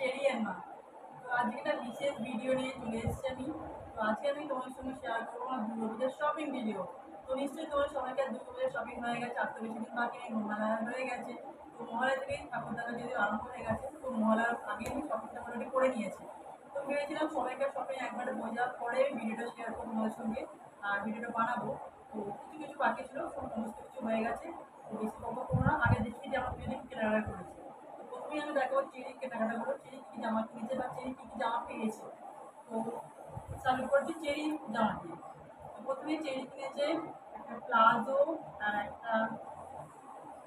Cherry এর মা। তো আজকে একটা বিশেষ ভিডিও নিয়ে চলে এসেছি আমি। তো আজকে আমি তোমার সঙ্গে শেয়ার করবো আমার দুর্গাপূজার শপিং ভিডিও। তো নিশ্চয়ই তোমার সবাইকে দুর্গাপূজার শপিং হয়ে গেছে, আর তো বেশি দিন বাকি নেই, মহালয়া হয়ে গেছে। তো মহালয়া থেকেই ঠাকুর দেখা যদি আরম্ভ হয়ে গেছে, তো মহালয়ার আগে আমি শপিংটা মোটামুটি করে নিয়েছি। তো ভেবেছিলাম সবাইকার শপিং একবারে বোঝার পরে ভিডিওটা শেয়ার করবো তোমাদের সঙ্গে, আর ভিডিওটা বানাবো। তো কিছু কিছু বাকি ছিল, সমস্ত কিছু হয়ে গেছে। তো বেশি কথা করবো না, আগে দেখি যে আমার পুজো কেনাকাটা করেছি। প্রথমেই আমি দেখাবো চেরি কেনাকাটা করবো, চেরি কী জামা কিনেছে বা চেরি কী কী জামা পেয়েছে। তো চালু করছি চেরি জামা দিয়ে। তো প্রথমে চেরি কিনেছে একটা প্লাজো আর একটা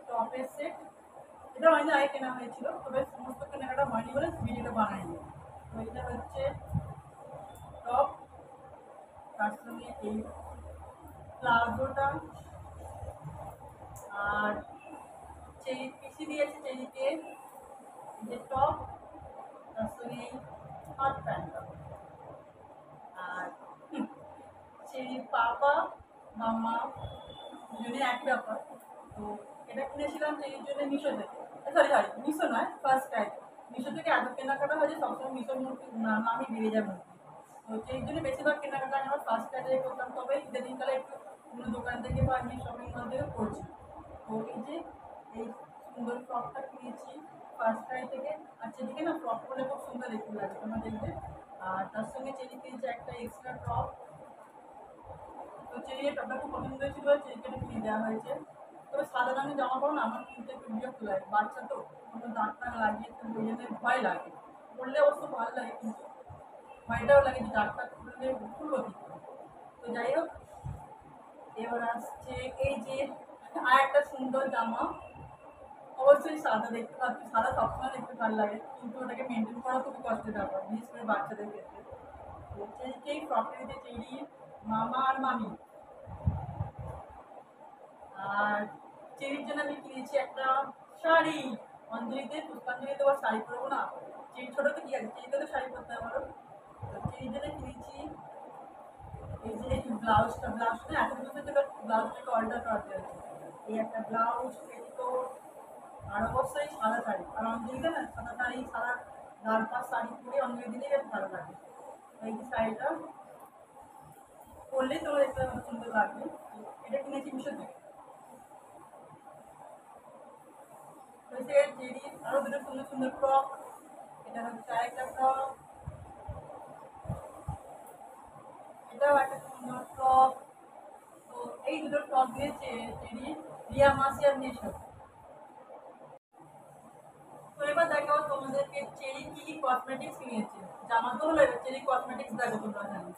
টপের সেট। এটা অনেক আগে কেনা হয়েছিল, তবে সমস্ত কেনাকাটা হয়নি বলে ভিডিওটা বানাইনি। তো এটা হচ্ছে টপ, তার সঙ্গে এই প্লাজোটা, আর চেরি পিসি দিয়েছে চেরিকে যে টপ, তার সঙ্গে এই হাফ প্যান্টটা। আর সেই পাপা মাম্মা দুজনে একই ব্যাপার। তো এটা কিনেছিলাম সেই জন্য মিশো থেকে, সরি মিশো নয়, ফার্স্ট ক্রাই। মিশো থেকে এত কেনাকাটা হয় যে সবসময় মিশোর মধ্যে নামই বেড়ে যায় মধ্যে। তো সেই জন্য বেশিরভাগ কেনাকাটা আমি আমার ফার্স্ট ক্রাই থেকে করতাম, তবে ইদানিংকালে একটু অন্য দোকান থেকে বা আমি শপিং মল থেকে করছি। তো এই যে এই সুন্দর ফ্রকটা কিনেছি ফার্স্ট ক্রাই থেকে। আর সেদিকে না ফ্রক করলে খুব সুন্দর দেখতে লাগে, তোমরা দেখবে। আর তার সঙ্গে চেরি কিনেছে একটা এক্সট্রা টপ। তো চেরির টপটা খুব পছন্দ হয়েছিল, চেরিকে কিনে দেওয়া হয়েছে। তবে সাদা রঙের জামা কাপড় না আমার কিনতে একটু বিরক্ত লাগে, বাচ্চা তো কোনো দাগ টাগ লাগিয়ে একটু ওই জন্য ভয় লাগে। পরলে অবশ্য ভালো লাগে, কিন্তু ভয়টাও লাগে যে দাগ টাগ করলে খুলবো কি করে। তো যাই হোক, এবার আসছে এই যে আর একটা সুন্দর জামা। অবশ্যই সাদা দেখতে পাচ্ছি, সাদা সবসময় দেখতে ভালো লাগে, কিন্তু ওটাকে মেনটেন করা খুবই কষ্টের ব্যাপার, বিশেষ করে বাচ্চাদের ক্ষেত্রে। তো চেরিকেই ফ্রকটা দিতে চেরি, মামা আর মামি। আর চেরির জন্য আমি কিনেছি একটা শাড়ি। অঞ্জলিতে পুষ্পাঞ্জলিতে আবার শাড়ি পরবো না, চেরি ছোটো তো কি আছে, চেরিতে তো শাড়ি পরতে হবে বলো। তো চেরির জন্য কিনেছি এই যে ব্লাউজটা এত সুন্দর থেকে ব্লাউজটাকে অল্টার করাতে আছে। এই একটা ব্লাউজ, পেটিকোট, আর অবশ্যই সাদা শাড়ি। আর অঞ্জলিতে না সাদা শাড়ি, সাদা লাল পাড় শাড়ি পরে অঞ্জলি দিলে বেশ ভালো লাগে। এই যে শাড়িটা পরলেই তোমার দেখতে সুন্দর লাগবে। এটা কিনেছি মিশো থেকে। হচ্ছে চেরি আরো দুটো সুন্দর সুন্দর ফ্রক। এটা হচ্ছে আরেকটা ফ্রক, এটাও একটা সুন্দর ফ্রক। তো এই দুটো ফ্রক দিয়েছে চেরি, রিয়া মাসি আর মেশো। তো এবার দেখাও তোমাদেরকে চেরি কি কি কসমেটিক্স কিনেছে। জামা তো হলো, এবার চেরি কসমেটিক্স দেখো তোমরা জানো।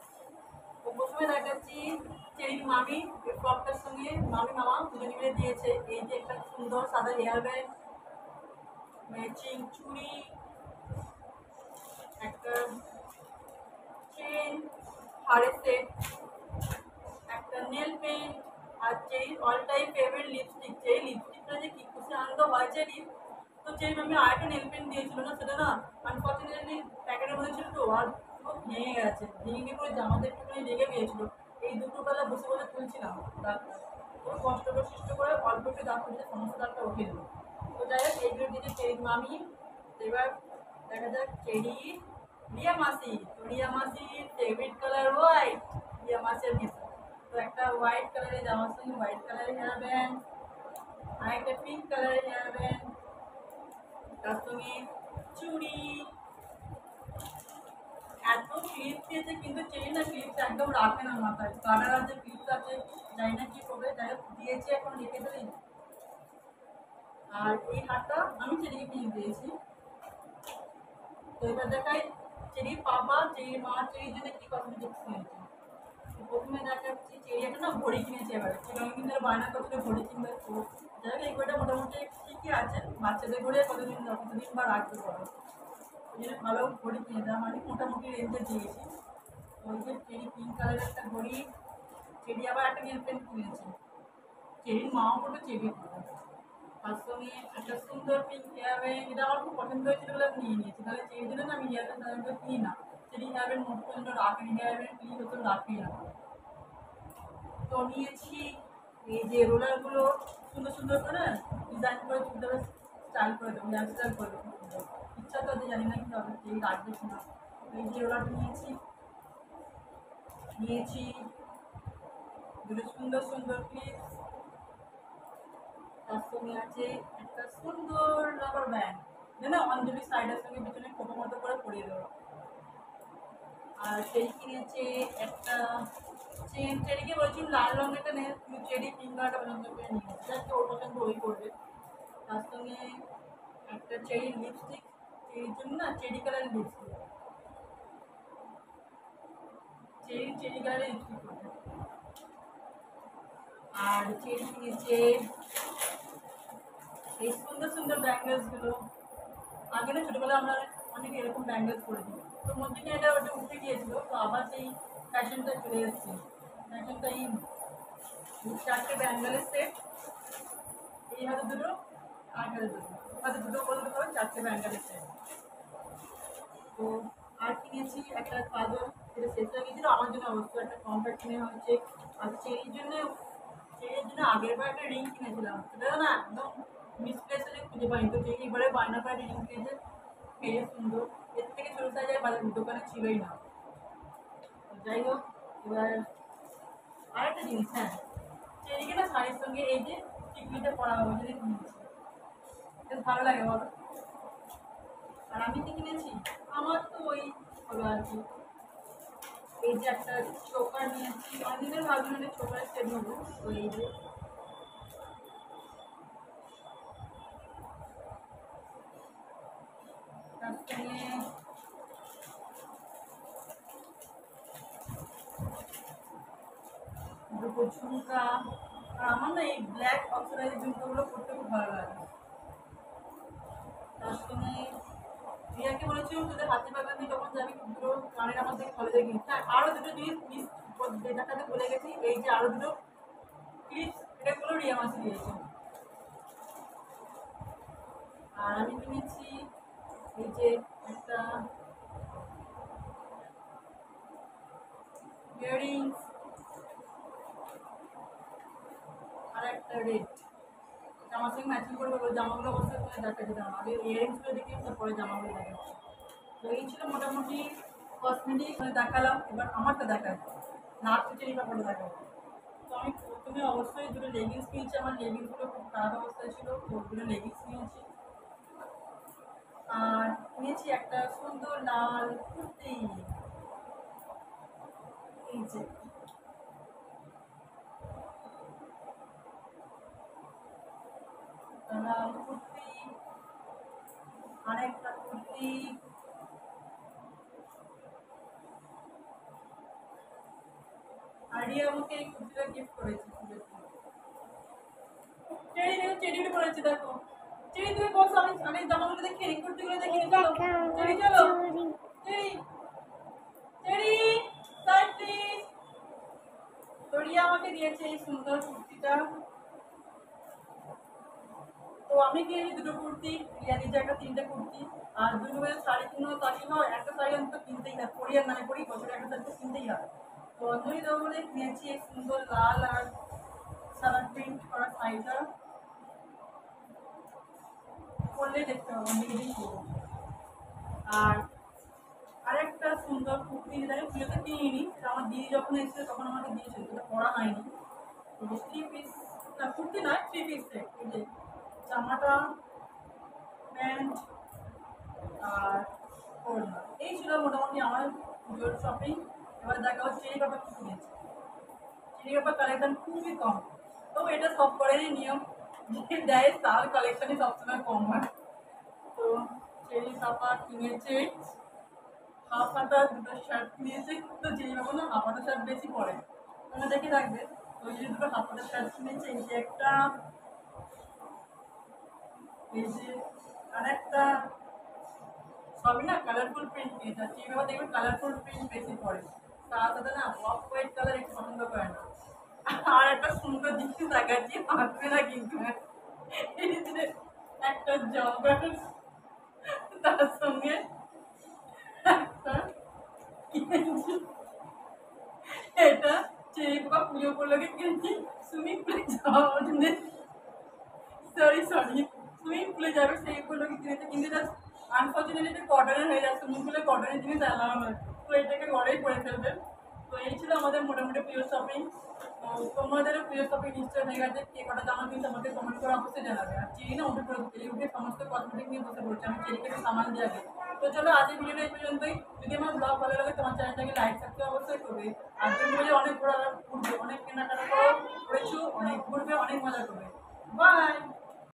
তো প্রথমে দেখাচ্ছি চেরির মামি, এই ফ্রকটার সঙ্গে মামি মামা দুজনে মিলে দিয়েছে এই যে একটা সুন্দর সাদা হেয়ার ব্যান্ড, ম্যাচিং চুড়ি, একটা চেন, হারের সেট, একটা নেল পেন্ট, আর চেরির all time favourite lipstick. Cherry লিপস্টিকটা যে কি খুশি আনন্দ হয় চেরির। তো চেরি আমি আরেকটা নেল পেন্ট দিয়েছিল না, সেটা না আনফর্চুনেটলি প্যাকেটের মধ্যে ছিল, তো আর পুরো ভেঙে গেছে, ভেঙে গিয়ে পুরো জামাতে একটুখানি লেগে গিয়েছিল। এই দুপুরবেলা বসে বসে তুলছিলাম দাগটা, খুব কষ্ট করে সৃষ্ট করে অল্প একটু দাগ করেছে, সমস্ত দাগটা উঠে দিল। তো যাই হোক এইগুলো দিয়েছে চেরির মামি। এবার দেখা যাক চেরি রিয়া মাসি। তো রিয়া মাসির ফেভারিট কালার হোয়াইট, রিয়া মাসির মিশো। তো একটা হোয়াইট কালারের জামার সঙ্গে হোয়াইট কালারের হেয়ার ব্যান্ড, আর একটা পিঙ্ক কালারের হেয়ার ব্যান্ড, তার সঙ্গে চুড়ি। এত ক্লিপ দিয়েছে, কিন্তু চেরি না ক্লিপস একদম রাখে না মাথায়, কানার যে ক্লিপস আছে জানি না কি করবে, যাই হোক দিয়েছে এখন রেখে দিলেই। আর এই হারটা আমি চেরিকে কিনে দিয়েছি। তো এবার দেখাই চেরির পাপা, চেরির মা চেরির জন্য কি কসমেটিক্স কিনেছে। প্রথমে দেখাচ্ছি চেরি একটা না ঘড়ি কিনেছে, এবারে চেরি অনেকদিন ধরে বায়না করছিল ঘড়ি কিনবে। তো যাই হোক এই ঘড়িটা মোটামুটি ঠিকই আছে, বাচ্চাদের ঘড়ি কতদিন বা রাখতে পারো, ওই জন্য ভালো ঘড়ি কিনে দেওয়া হয়নি, মোটামুটি রেঞ্জে দিয়েছি। ওই যে চেরি পিঙ্ক কালারের একটা ঘড়ি। চেরি আবার একটা নেল পেন কিনেছে, চেরির মাও পড়বে, চেরি পড়বে। তার সঙ্গে একটা সুন্দর পিঙ্ক হেয়ার ব্যান্ড, এটা আমার খুব পছন্দ হয়েছিল বলে আমি নিয়ে নিয়েছি, তাহলে চেরির জন্য না আমি হেয়ার ব্যান্ড সাধারণত কিনি না। চেরি হেয়ার ব্যান্ড মোট পর্যন্ত রাখেনি, হেয়ার ব্যান্ড কিনি হতো রাখি না। তো নিয়েছি এই যে রোলারগুলো, সুন্দর সুন্দর করে ডিজাইন করে চুলটা স্টাইল করে দেবো, হেয়ার স্টাইল করে দেবো। ইচ্ছা তো আছে, জানি না কি হবে, এই রাখবে কিনা। এই যে ওরা নিয়েছি দুটো সুন্দর সুন্দর ক্লিপস, তার সঙ্গে আছে একটা সুন্দর রাবার ব্যান্ড, না অঞ্জলি সাইডের সঙ্গে পিছনে ফটো মতো করে পরিয়ে দেবো। আর সেই কিনেছে একটা চেন, চেরিকে বলছি লাল রঙেরটা নেই, চেরি পিঙ্ক কালারটা পছন্দ করে নিয়েছে, যাতে ওর পছন্দ ওই করবে। তার সঙ্গে একটা চেরি লিপস্টিক, চেরির জন্য না চেরি কালারের লিপস্টিক, চেরি কালারের লিপস্টিক করবে। আর চেরি কিনেছে এই সুন্দর সুন্দর ব্যাঙ্গেলসগুলো। আগে না ছোটোবেলা আমরা অনেক এরকম ব্যাঙ্গেলস করেছি, তো মধ্যে এটা ওটা উঠে গিয়েছিল, তো আবার সেই ফ্যাশনটা চলে এসেছে। ফ্যাশনটা এই 4টে ব্যাঙ্গেলের সেট, এই হাতে দুটো আর হাতে দুটো, হাতে দুটো বলতে পারো 4টে ব্যাঙ্গেলের সেট। তো আর কিনেছি একটা কাজল, যেটা শেষ হয়ে গেছিলো, আমার জন্য অবশ্যই একটা কম্প্যাক্ট কিনে হচ্ছে। আর চেরির জন্য আগের বার একটা রিং কিনেছিলাম, সেটা না একদম মিসপ্লেস হয়ে খুঁজে পাইনি, তো চেরি এবারে বায়না করে রিং কিনেছে, বেশ সুন্দর, এর থেকে ছোটো সাইজের দোকানে ছিলই না। যাই হোক, এবার আরেকটা জিনিস, হ্যাঁ চেরিকে না শাড়ির সঙ্গে এই যে টিকলিটা পরা হবে যদি কিনেছি, বেশ ভালো লাগে বলো। আর আমি কি কিনেছি, আমার তো ওই হলো আর কি, এই যে একটা চোকার নিয়েছি, অনেকদিনের ভাবছি মানে চোকারের সেট নেবো। তো এই যে তার সঙ্গে দুটো ঝুমকা। আর আমার না এই ব্ল্যাক অক্সিডাইজ ঝুমকাগুলো করতে খুব ভালো লাগে। তার সঙ্গে রিয়াকে বলেছিলাম তোদের হাতে বাগান দিয়ে যখন যাবি দুটো কানের আমার থেকে কলেজে কিনতে, হ্যাঁ আরও দুটো জিনিস প্লিজ দেখাতে ভুলে গেছি, এই যে আরও দুটো ক্লিপস, এটাগুলো রিয়া মাসি দিয়েছে। আর আমি কিনেছি এই যে একটা ইয়াররিংস আর একটা রেড, জামার সঙ্গে ম্যাচিং করে বলবো, জামাগুলো অবশ্যই করে দেখাচ্ছি, দাম আগে ইয়াররিংসগুলো দেখি তারপরে জামাগুলো দেখাচ্ছি। তো এই ছিল মোটামুটি কসমেটিক দেখালাম, এবার আমারটা দেখাচ্ছি, না চেরি কাপড়টা দেখাবো। তো আমি প্রথমে অবশ্যই দুটো লেগিংস কিনেছি, আমার লেগিংসগুলো খুব খারাপ অবস্থায় ছিল, তো দুটো লেগিংস নিয়েছি। আর নিয়েছি একটা সুন্দর লাল কুর্তি, এই যে লাল কুর্তি, আরেকটা কুর্তি, আর রিয়া আমাকে এই কুর্তিটা গিফট করেছে। চেরি দেখো, চেরিটা পরেছে দেখো, চেরি তুমি বসো, আমি জামাগুলো দেখি, এই কুর্তিগুলো দেখি, চলো চেরি, চলো চেরি, চেরি স্যার প্লিজ। তো রিয়া আমাকে দিয়েছে এই সুন্দর কুর্তিটা। তো আমি কিনেছি দুটো কুর্তি, রিয়া নিজে একটা 3টে কুর্তি। আর দুটো শাড়ি কিনো, তাকে হয় একটা শাড়ি অন্তত কিনতেই হয়, পরি আর নাই পরি বছরে একটা শাড়ি তো কিনতেই হয়। তো অঞ্জলি দেবো বলে কিনেছি এই সুন্দর লাল আর সাদা প্রিন্ট করা শাড়িটা, পরলেই দেখতে হবে, অনেক দিন করবো। আর আরেকটা সুন্দর কুর্তি, যেটা আমি পুজোতে কিনিনি, সেটা আমার দিদি যখন এসেছে তখন আমাকে দিয়েছিল, সেটা পরা হয়নি। এই যে 3 পিস, না কুর্তি নয় 3 পিস সেট, এই যে জামাটা, প্যান্ট আর ওড়না, এই ছিল মোটামুটি আমার পুজোর শপিং। এবার দেখা হচ্ছে চেরি কাপড় কি কিনেছি, চেরি কাপড় কালেকশন খুবই কম, তো এটা সব করেরই নিয়ম, যে দেয় তার কালেকশনই সবসময় কম হয়। তো চেরি কাপড় কিনেছে, হাফ হাতা দুটো শার্ট কিনেছে, তো চেরি কাপড় না হাফ হাতা শার্ট বেশি পরে, তোমরা দেখে রাখবে। তো ওই যে দুটো হাফ হাতা শার্ট কিনেছে, এই যে একটা, এই যে আরেকটা, সবই না কালারফুল প্রিন্ট কিনেছে, আর চেরি কাপড় দেখবে কালারফুল প্রিন্ট বেশি পরে, তার সাথে না অফ হোয়াইট কালার একটু পছন্দ করে না। আর একটা সুন্দর জিনিস দেখাচ্ছি, হাসবে না কিন্তু, এই যে একটা জগার, তার সঙ্গে একটা কিনেছি, এটা চেরি বাবা পুজো উপলক্ষে কিনেছি, সুইমিং পুলে যাওয়ার জন্য, সরি সুইমিং পুলে যাবে সেইগুলো কিনতে কিন্তু জাস্ট আনফর্চুনেটলি কটনের হয়ে যাচ্ছে, মুখগুলো কটনের জিনিস অ্যালাউ নয়, তো এটাকে ঘরেই করে ফেলবে। তো এই ছিল আমাদের মোটামুটি প্রিয় শপিং। তো তোমাদেরও প্রিয় শপিং নিশ্চয় হয়ে গেছে, কে কটা জামা কিনছে আমাকে কমেন্ট করে অবশ্যই জানাবে। আর চেরি না উঠে পড়ে চেরি উঠে সমস্ত কসমেটিক নিয়ে বসে পড়ছে, আমি চেরিকে একটু সামাল দিয়ে আগে। তো চলো আজকের ভিডিওটা এই পর্যন্তই। যদি আমার ব্লগ ভালো লাগে তোমার চ্যানেলটাকে লাইক থাকতে অবশ্যই করবে। আর তুমি বলে অনেক ঘোরা ঘুরবে, অনেক কেনাকাটা করেছো, অনেক ঘুরবে, অনেক মজা করবে। বাই।